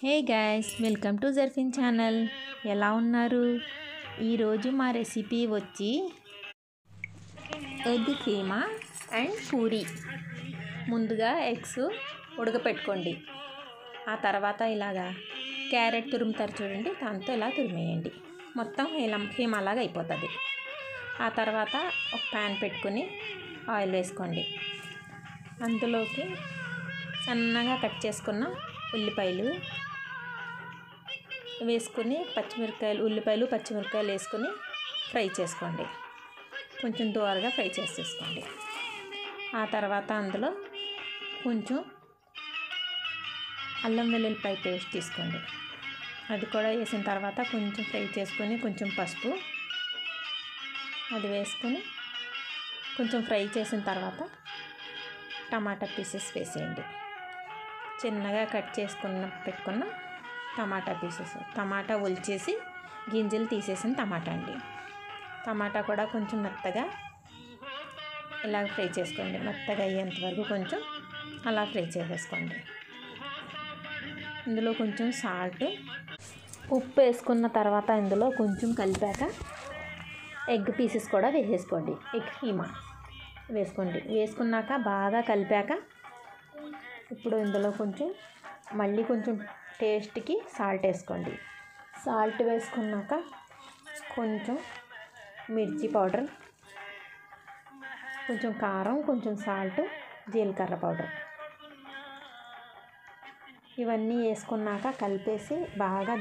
Hey guys, welcome to Zarfin channel. ఎలా ఉన్నారు? ఈరోజు మా రెసిపీ వచ్చి ఎగ్ కీమా అండ్ పూరీ. ముందుగా ఎగ్స్ ఉడకపెట్టుకోండి. ఆ తర్వాత ఇలాగా క్యారెట్ తురుముతారు చూడండి, దాంతో ఇలా తురిమేయండి. మొత్తం కీమాలాగా అయిపోతుంది. ఆ తర్వాత ఒక ప్యాన్ పెట్టుకుని ఆయిల్ వేసుకోండి. అందులోకి సన్నగా కట్ చేసుకున్న ఉల్లిపాయలు వేసుకుని ఉల్లిపాయలు పచ్చిమిరపకాయలు వేసుకుని ఫ్రై చేసుకోండి. కొంచెం దూరగా ఫ్రై చేసేసుకోండి. ఆ తర్వాత అందులో కొంచెం అల్లం వెల్లుల్లిపాయ పేస్ట్ తీసుకోండి. అది కూడా వేసిన తర్వాత కొంచెం ఫ్రై చేసుకొని కొంచెం పసుపు అది వేసుకొని కొంచెం ఫ్రై చేసిన తర్వాత టమాటా పీసెస్ వేసేయండి. చిన్నగా కట్ పెట్టుకున్న టమాటా పీసెస్, టమాటా ఒలిచేసి గింజలు తీసేసిన టమాటా అండి. టమాటా కూడా కొంచెం మెత్తగా ఇలా ఫ్రై చేసుకోండి. మెత్తగా అయ్యేంత వరకు కొంచెం అలా ఫ్రై చేసేసుకోండి. ఇందులో కొంచెం సాల్ట్, ఉప్పు వేసుకున్న తర్వాత ఇందులో కొంచెం కలిపాక ఎగ్ పీసెస్ కూడా వేసేసుకోండి. ఎగ్ కీమా వేసుకున్నాక బాగా కలిపాక ఇప్పుడు ఇందులో మళ్ళీ కొంచెం టేస్ట్కి సాల్ట్ వేసుకోండి. సాల్ట్ వేసుకున్నాక కొంచెం మిర్చి పౌడర్, కొంచెం కారం, కొంచెం సాల్ట్, జీలకర్ర పౌడర్ ఇవన్నీ వేసుకున్నాక కలిపేసి బాగా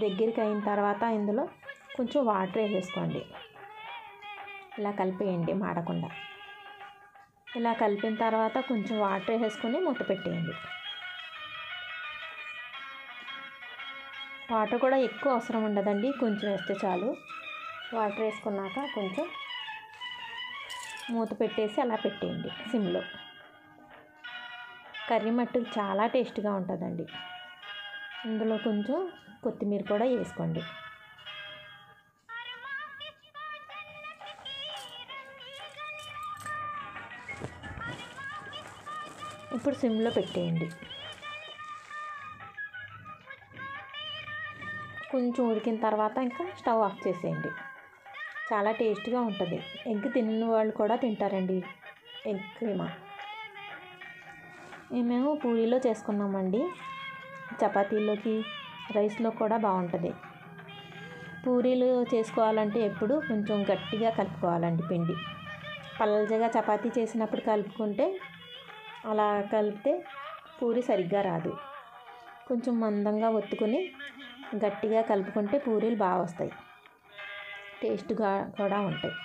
దగ్గరికి అయిన తర్వాత ఇందులో కొంచెం వాటర్ వేసేసుకోండి. ఇలా కలిపేయండి మాడకుండా. ఇలా కలిపిన తర్వాత కొంచెం వాటర్ వేసుకొని మూత పెట్టేయండి. వాటర్ కూడా ఎక్కువ అవసరం ఉండదండి, కొంచెం వేస్తే చాలు. వాటర్ వేసుకున్నాక కొంచెం మూత పెట్టేసి అలా పెట్టేయండి సిమ్లో. కర్రీ మట్టుకు చాలా టేస్ట్గా ఉంటుందండి. ఇందులో కొంచెం కొత్తిమీర కూడా వేసుకోండి. ఇప్పుడు సిమ్లో పెట్టేయండి. కొంచెం ఉడికిన తర్వాత ఇంకా స్టవ్ ఆఫ్ చేసేయండి. చాలా టేస్ట్గా ఉంటుంది. ఎగ్ తినని వాళ్ళు కూడా తింటారండి ఎగ్ కీమా. మేము పూరీలో చేసుకున్నామండి. చపాతీలోకి, రైస్లో కూడా బాగుంటుంది. పూరీలు చేసుకోవాలంటే ఎప్పుడు కొంచెం గట్టిగా కలుపుకోవాలండి పిండి. పల్చగా చపాతీ చేసినప్పుడు కలుపుకుంటే అలా కలిపితే పూరీ సరిగ్గా రాదు. కొంచెం మందంగా ఒత్తుకొని గట్టిగా కలుపుకుంటే పూరీలు బాగా వస్తాయి, టేస్ట్గా కూడా ఉంటాయి.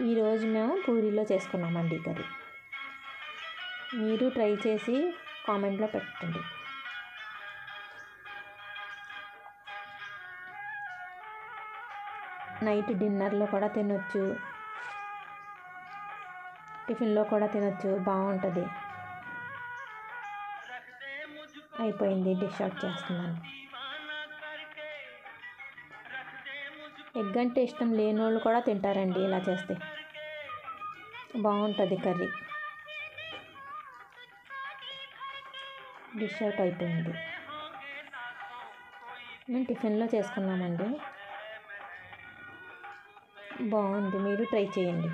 ఈరోజు మేము పూరీలో చేసుకున్నామండి కర్రీ. మీరు ట్రై చేసి కామెంట్లో పెట్టండి. నైట్ డిన్నర్లో కూడా తినొచ్చు, టిఫిన్లో కూడా తినొచ్చు, బాగుంటుంది. అయిపోయింది, డిష్ అవుట్ చేస్తున్నాను. ఎగ్ అంటే ఇష్టం లేని వాళ్ళు కూడా తింటారండి ఇలా చేస్తే. బాగుంటుంది కర్రీ. డిష్ అవుట్ అయిపోయింది. మేము టిఫిన్లో చేసుకున్నామండి. బాగుంది, మీరు ట్రై చేయండి.